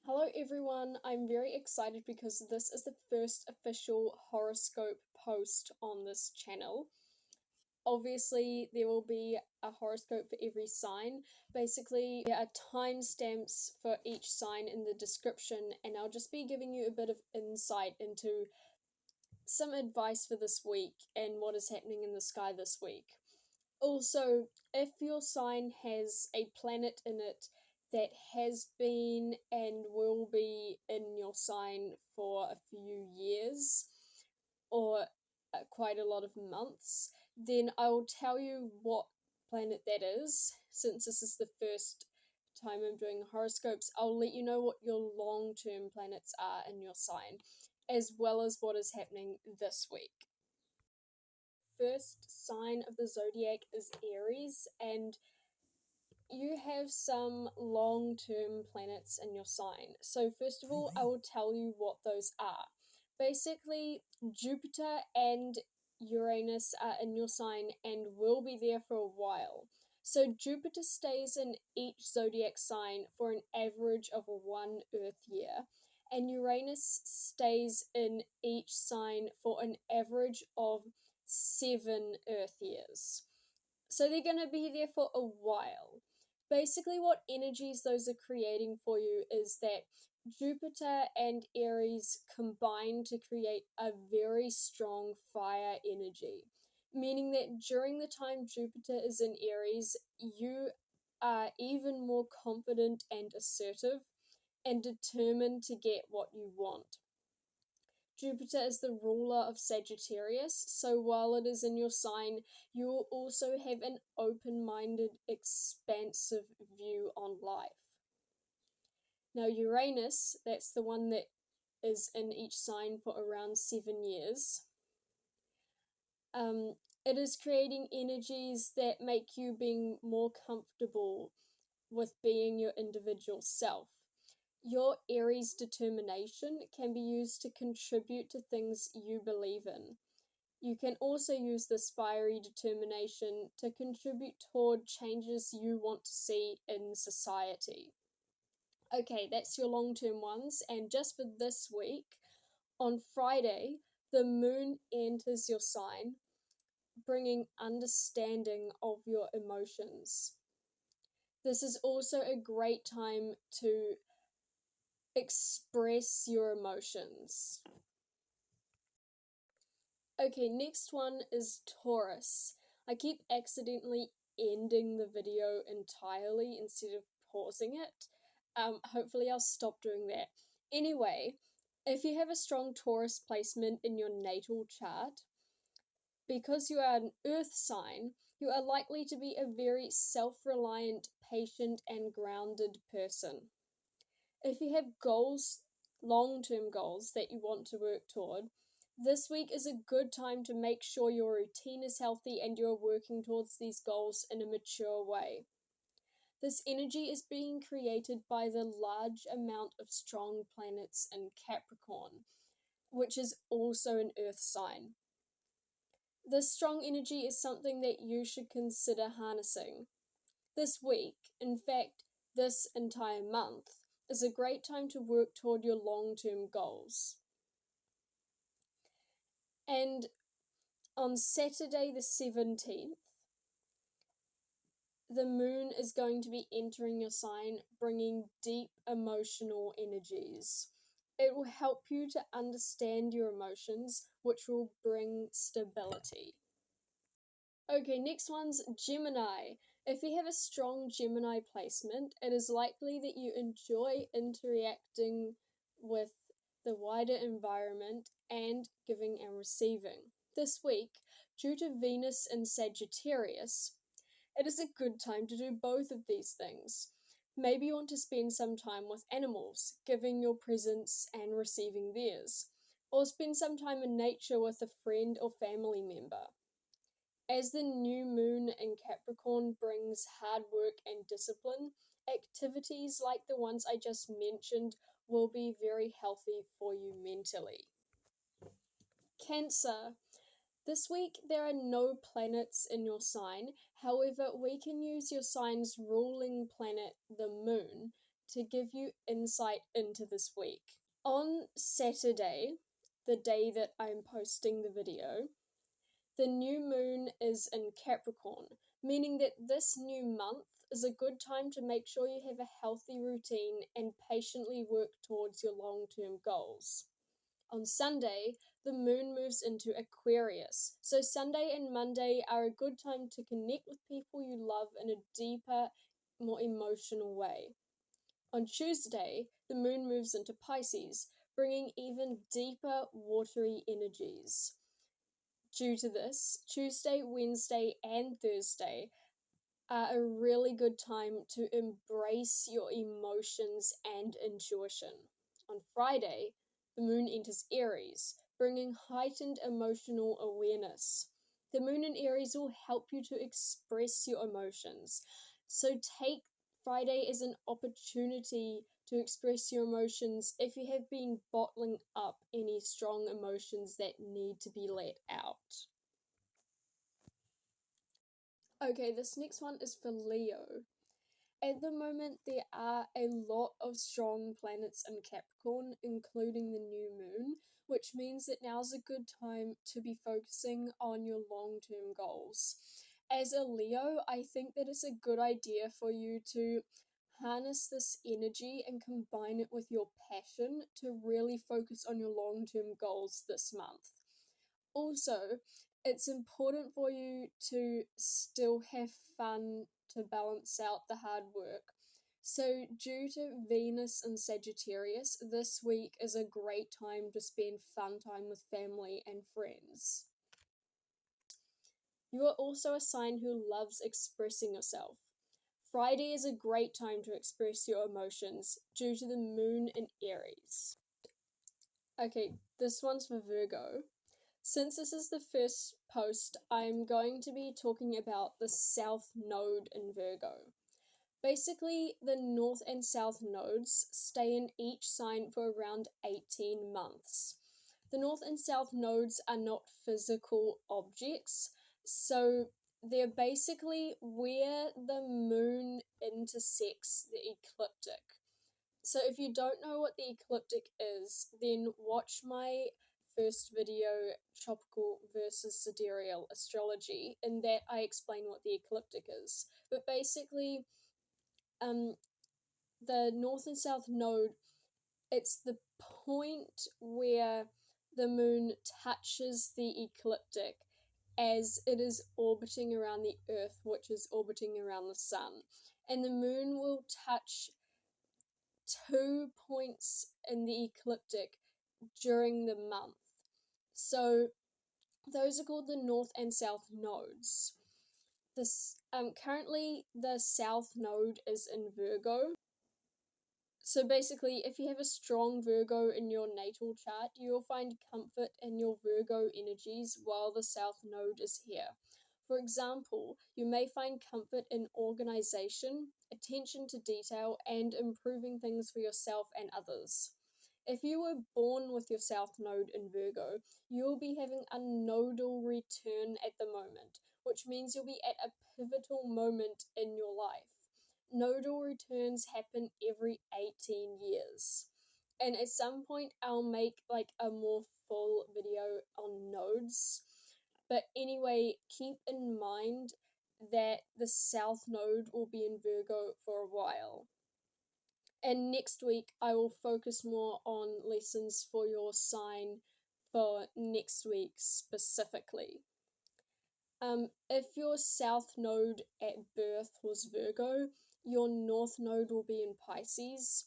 Hello everyone, I'm very excited because this is the first official horoscope post on this channel. Obviously, there will be a horoscope for every sign. Basically, there are timestamps for each sign in the description, and I'll just be giving you a bit of insight into some advice for this week and what is happening in the sky this week. Also, if your sign has a planet in it that has been and will be in your sign for a few years or quite a lot of months, then I will tell you what planet that is. Since this is the first time I'm doing horoscopes, I'll let you know what your long-term planets are in your sign, as well as what is happening this week. First sign of the zodiac is Aries, and you have some long-term planets in your sign. So first of all, I will tell you what those are. Basically, Jupiter and Uranus are in your sign and will be there for a while. So Jupiter stays in each zodiac sign for an average of 1 Earth year, and Uranus stays in each sign for an average of 7 Earth years. So they're going to be there for a while. Basically, what energies those are creating for you is that Jupiter and Aries combine to create a very strong fire energy, meaning that during the time Jupiter is in Aries, you are even more confident and assertive and determined to get what you want. Jupiter is the ruler of Sagittarius, so while it is in your sign, you will also have an open-minded, expansive view on life. Now, Uranus, that's the one that is in each sign for around 7 years. It is creating energies that make you being more comfortable with being your individual self. Your Aries determination can be used to contribute to things you believe in. You can also use this fiery determination to contribute toward changes you want to see in society. Okay, that's your long-term ones, and just for this week, on Friday, the moon enters your sign, bringing understanding of your emotions. This is also a great time to express your emotions. Okay, next one is Taurus. I keep accidentally ending the video entirely instead of pausing it. Hopefully I'll stop doing that. Anyway, if you have a strong Taurus placement in your natal chart, because you are an earth sign, you are likely to be a very self-reliant, patient, and grounded person. If you have goals, long-term goals that you want to work toward, this week is a good time to make sure your routine is healthy and you're working towards these goals in a mature way. This energy is being created by the large amount of strong planets in Capricorn, which is also an earth sign. This strong energy is something that you should consider harnessing. This week, in fact, this entire month, is a great time to work toward your long-term goals. And on Saturday the 17th, the moon is going to be entering your sign, bringing deep emotional energies. It will help you to understand your emotions, which will bring stability. Okay, next one's Gemini. If you have a strong Gemini placement, it is likely that you enjoy interacting with the wider environment and giving and receiving. This week, due to Venus in Sagittarius, it is a good time to do both of these things. Maybe you want to spend some time with animals, giving your presents and receiving theirs, or spend some time in nature with a friend or family member. As the new moon in Capricorn brings hard work and discipline, activities like the ones I just mentioned will be very healthy for you mentally. Cancer. This week there are no planets in your sign, however we can use your sign's ruling planet, the moon, to give you insight into this week. On Saturday, the day that I'm posting the video, the new moon is in Capricorn, meaning that this new month is a good time to make sure you have a healthy routine and patiently work towards your long-term goals. On Sunday, the moon moves into Aquarius, so Sunday and Monday are a good time to connect with people you love in a deeper, more emotional way. On Tuesday, the moon moves into Pisces, bringing even deeper, watery energies. Due to this, Tuesday, Wednesday, and Thursday are a really good time to embrace your emotions and intuition. On Friday, the moon enters Aries, bringing heightened emotional awareness. The moon in Aries will help you to express your emotions. So take Friday as an opportunity to express your emotions if you have been bottling up any strong emotions that need to be let out. Okay, this next one is for Leo. At the moment, there are a lot of strong planets in Capricorn, including the new moon, which means that now's a good time to be focusing on your long-term goals. As a Leo, I think that it's a good idea for you to harness this energy and combine it with your passion to really focus on your long-term goals this month. Also, it's important for you to still have fun to balance out the hard work. So, due to Venus and Sagittarius, this week is a great time to spend fun time with family and friends. You are also a sign who loves expressing yourself. Friday is a great time to express your emotions due to the moon in Aries. Okay, this one's for Virgo. Since this is the first post, I'm going to be talking about the South Node in Virgo. Basically, the North and South Nodes stay in each sign for around 18 months. The North and South Nodes are not physical objects, so they're basically where the moon intersects the ecliptic. So if you don't know what the ecliptic is, then watch my first video, Tropical versus Sidereal Astrology, in that I explain what the ecliptic is. But basically, the North and South Node, it's the point where the moon touches the ecliptic as it is orbiting around the Earth, which is orbiting around the Sun. And the moon will touch 2 points in the ecliptic during the month. So those are called the North and South Nodes. Currently the South Node is in Virgo. So basically, if you have a strong Virgo in your natal chart, you will find comfort in your Virgo energies while the South Node is here. For example, you may find comfort in organization, attention to detail, and improving things for yourself and others. If you were born with your South Node in Virgo, you will be having a nodal return at the moment, which means you'll be at a pivotal moment in your life. Nodal returns happen every 18 years. And at some point, I'll make like a more full video on nodes. But anyway, keep in mind that the South Node will be in Virgo for a while. And next week, I will focus more on lessons for your sign for next week specifically. If your South Node at birth was Virgo, your North Node will be in Pisces.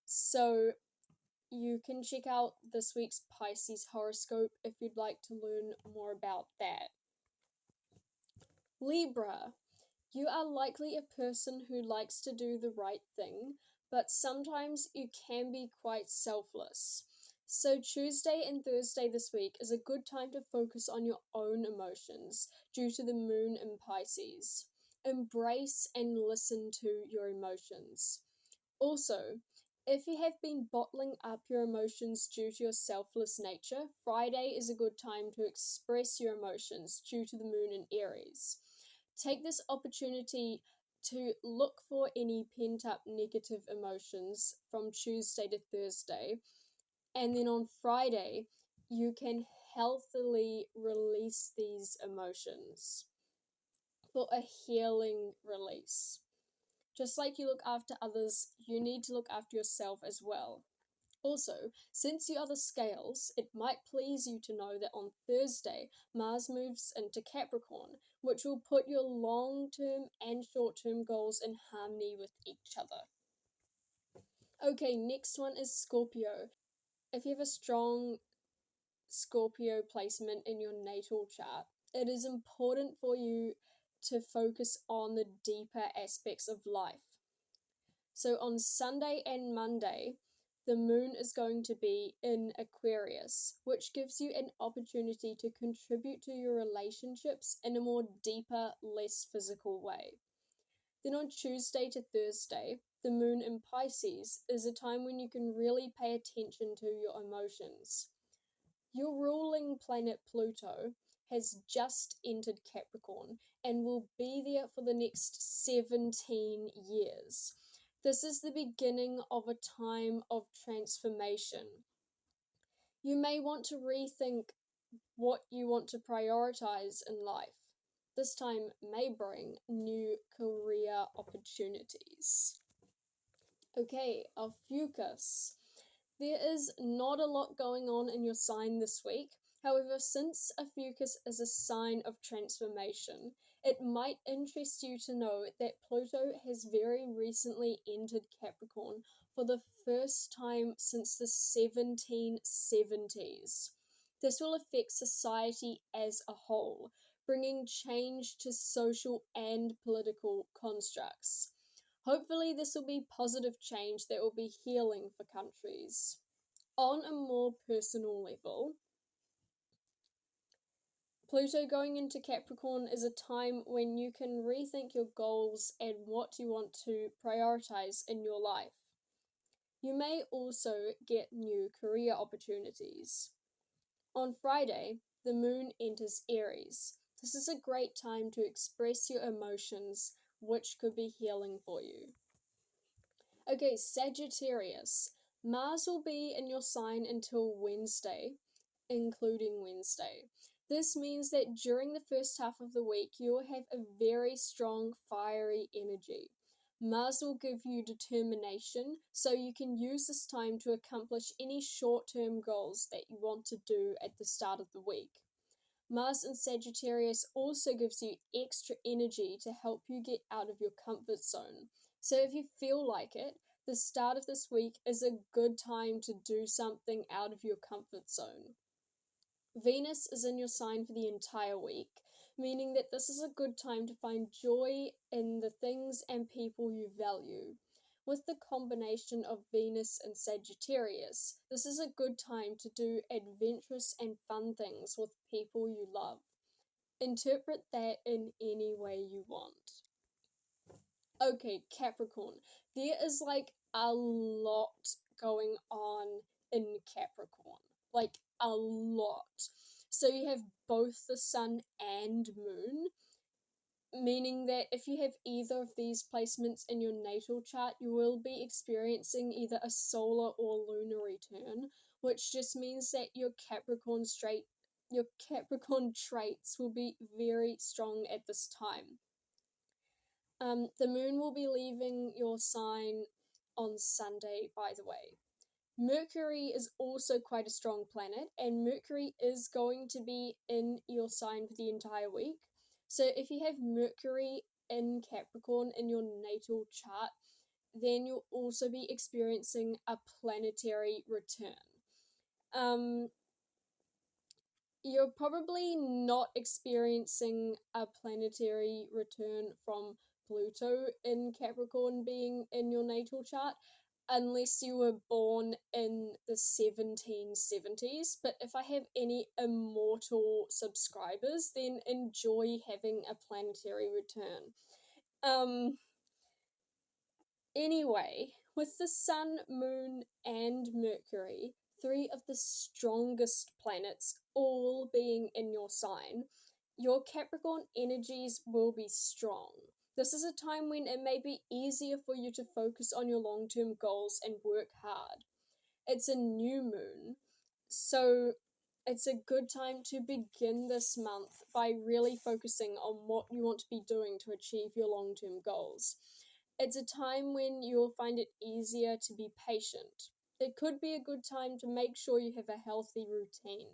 So you can check out this week's Pisces horoscope if you'd like to learn more about that. Libra. You are likely a person who likes to do the right thing, but sometimes you can be quite selfless. So Tuesday and Thursday this week is a good time to focus on your own emotions due to the moon in Pisces. Embrace and listen to your emotions. Also, if you have been bottling up your emotions due to your selfless nature, Friday is a good time to express your emotions due to the moon in Aries. Take this opportunity to look for any pent-up negative emotions from Tuesday to Thursday. And then on Friday, you can healthily release these emotions for a healing release. Just like you look after others, you need to look after yourself as well. Also, since you are the scales, it might please you to know that on Thursday, Mars moves into Capricorn, which will put your long-term and short-term goals in harmony with each other. Okay, next one is Scorpio. If you have a strong Scorpio placement in your natal chart, it is important for you to focus on the deeper aspects of life. So on Sunday and Monday, the moon is going to be in Aquarius, which gives you an opportunity to contribute to your relationships in a more deeper, less physical way. Then on Tuesday to Thursday, the moon in Pisces is a time when you can really pay attention to your emotions. Your ruling planet Pluto has just entered Capricorn and will be there for the next 17 years. This is the beginning of a time of transformation. You may want to rethink what you want to prioritize in life. This time may bring new career opportunities. Okay, Ophiuchus. There is not a lot going on in your sign this week. However, since Ophiuchus is a sign of transformation, it might interest you to know that Pluto has very recently entered Capricorn for the first time since the 1770s. This will affect society as a whole, bringing change to social and political constructs. Hopefully this will be positive change that will be healing for countries. On a more personal level, Pluto going into Capricorn is a time when you can rethink your goals and what you want to prioritize in your life. You may also get new career opportunities. On Friday, the moon enters Aries. This is a great time to express your emotions, which could be healing for you. Okay, Sagittarius. Mars will be in your sign until Wednesday, including Wednesday. This means that during the first half of the week, you will have a very strong, fiery energy. Mars will give you determination, so you can use this time to accomplish any short-term goals that you want to do at the start of the week. Mars in Sagittarius also gives you extra energy to help you get out of your comfort zone. So if you feel like it, the start of this week is a good time to do something out of your comfort zone. Venus is in your sign for the entire week, meaning that this is a good time to find joy in the things and people you value. With the combination of Venus and Sagittarius, this is a good time to do adventurous and fun things with people you love. Interpret that in any way you want. Okay, Capricorn. There is like a lot going on in Capricorn. Like a lot. So you have both the sun and moon, meaning that if you have either of these placements in your natal chart, you will be experiencing either a solar or lunar return, which just means that your Capricorn traits will be very strong at this time. The moon will be leaving your sign on Sunday, by the way. Mercury is also quite a strong planet, and Mercury is going to be in your sign for the entire week. So if you have Mercury in Capricorn in your natal chart, then you'll also be experiencing a planetary return. You're probably not experiencing a planetary return from Pluto in Capricorn being in your natal chart, unless you were born in the 1770s. But if I have any immortal subscribers, then enjoy having a planetary return. Anyway, with the Sun, Moon, and Mercury, three of the strongest planets all being in your sign, your Capricorn energies will be strong. This is a time when it may be easier for you to focus on your long-term goals and work hard. It's a new moon, so it's a good time to begin this month by really focusing on what you want to be doing to achieve your long-term goals. It's a time when you'll find it easier to be patient. It could be a good time to make sure you have a healthy routine.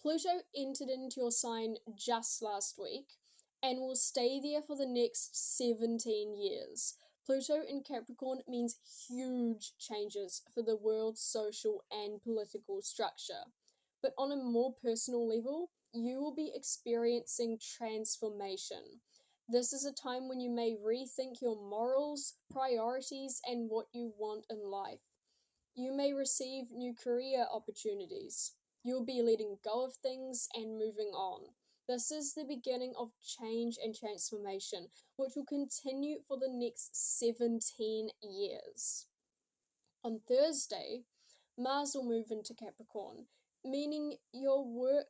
Pluto entered into your sign just last week and will stay there for the next 17 years. Pluto in Capricorn means huge changes for the world's social and political structure. But on a more personal level, you will be experiencing transformation. This is a time when you may rethink your morals, priorities, and what you want in life. You may receive new career opportunities. You'll be letting go of things and moving on. This is the beginning of change and transformation, which will continue for the next 17 years. On Thursday, Mars will move into Capricorn, meaning your work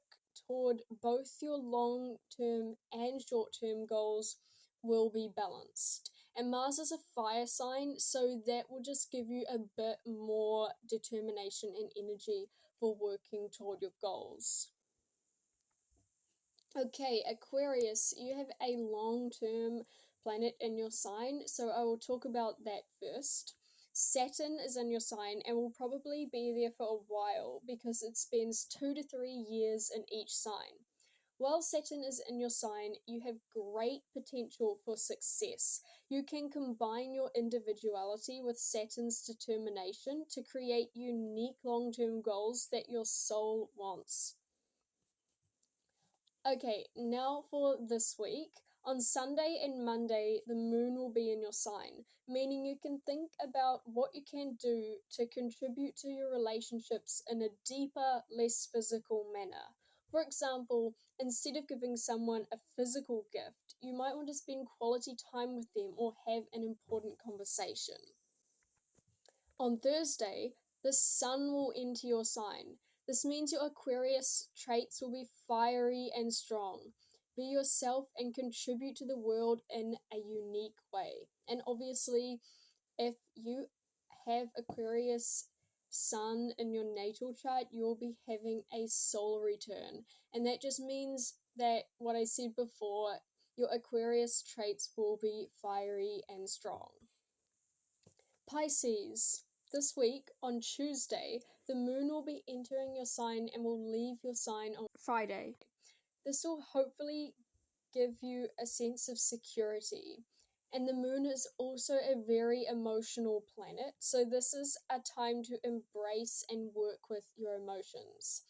toward both your long-term and short-term goals will be balanced. And Mars is a fire sign, so that will just give you a bit more determination and energy for working toward your goals. Okay, Aquarius, you have a long-term planet in your sign, so I will talk about that first. Saturn is in your sign and will probably be there for a while because it spends 2 to 3 years in each sign. While Saturn is in your sign, you have great potential for success. You can combine your individuality with Saturn's determination to create unique long-term goals that your soul wants. Okay, now for this week. On Sunday and Monday, the moon will be in your sign, meaning you can think about what you can do to contribute to your relationships in a deeper, less physical manner. For example, instead of giving someone a physical gift, you might want to spend quality time with them or have an important conversation. On Thursday, the sun will enter your sign. This means your Aquarius traits will be fiery and strong. Be yourself and contribute to the world in a unique way. And obviously, if you have Aquarius sun in your natal chart, you'll be having a solar return. And that just means that what I said before, your Aquarius traits will be fiery and strong. Pisces. This week, on Tuesday, the moon will be entering your sign and will leave your sign on Friday. This will hopefully give you a sense of security. And the moon is also a very emotional planet, so this is a time to embrace and work with your emotions.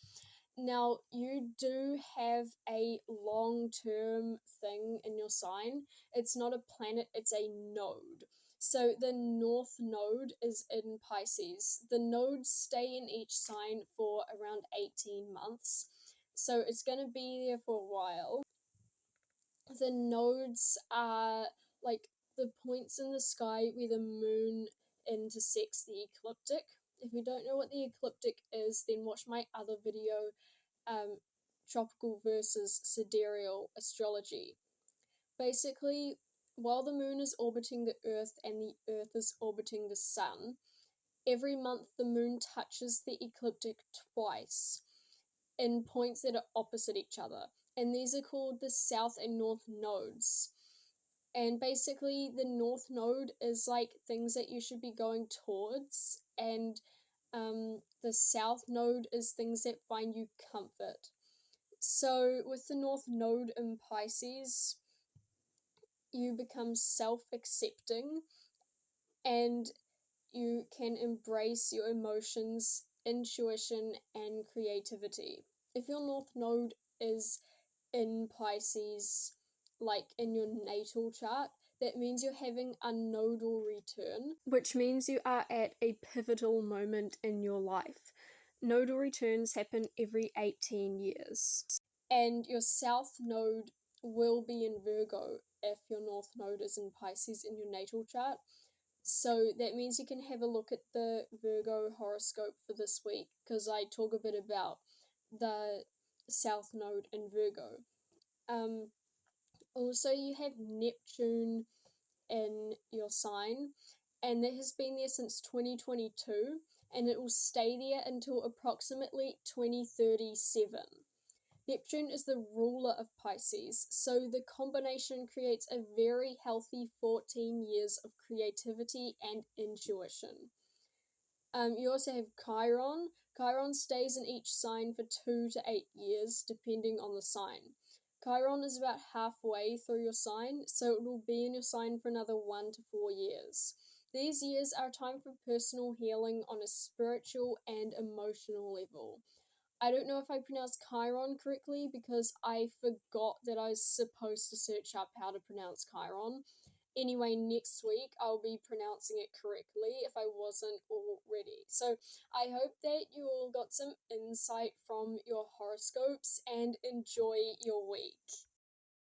Now, you do have a long-term thing in your sign. It's not a planet, it's a node. So the North Node is in Pisces. The nodes stay in each sign for around 18 months. So it's going to be there for a while. The nodes are like the points in the sky where the moon intersects the ecliptic. If you don't know what the ecliptic is, then watch my other video, Tropical versus Sidereal Astrology. Basically, while the moon is orbiting the Earth and the Earth is orbiting the sun, every month the moon touches the ecliptic twice in points that are opposite each other. And these are called the South and North nodes. And basically, the North node is like things that you should be going towards, and the South node is things that find you comfort. So, with the North node in Pisces, you become self-accepting and you can embrace your emotions, intuition, and creativity. If your North Node is in Pisces, like in your natal chart, that means you're having a nodal return, which means you are at a pivotal moment in your life. Nodal returns happen every 18 years. And your South Node will be in Virgo if your North Node is in Pisces in your natal chart. So that means you can have a look at the Virgo horoscope for this week, because I talk a bit about the South Node in Virgo. Also, you have Neptune in your sign, and that has been there since 2022, and it will stay there until approximately 2037. Neptune is the ruler of Pisces, so the combination creates a very healthy 14 years of creativity and intuition. You also have Chiron. Chiron stays in each sign for 2 to 8 years, depending on the sign. Chiron is about halfway through your sign, so it will be in your sign for another 1 to 4 years. These years are a time for personal healing on a spiritual and emotional level. I don't know if I pronounced Chiron correctly because I forgot that I was supposed to search up how to pronounce Chiron. Anyway, next week I'll be pronouncing it correctly if I wasn't already. So I hope that you all got some insight from your horoscopes and enjoy your week.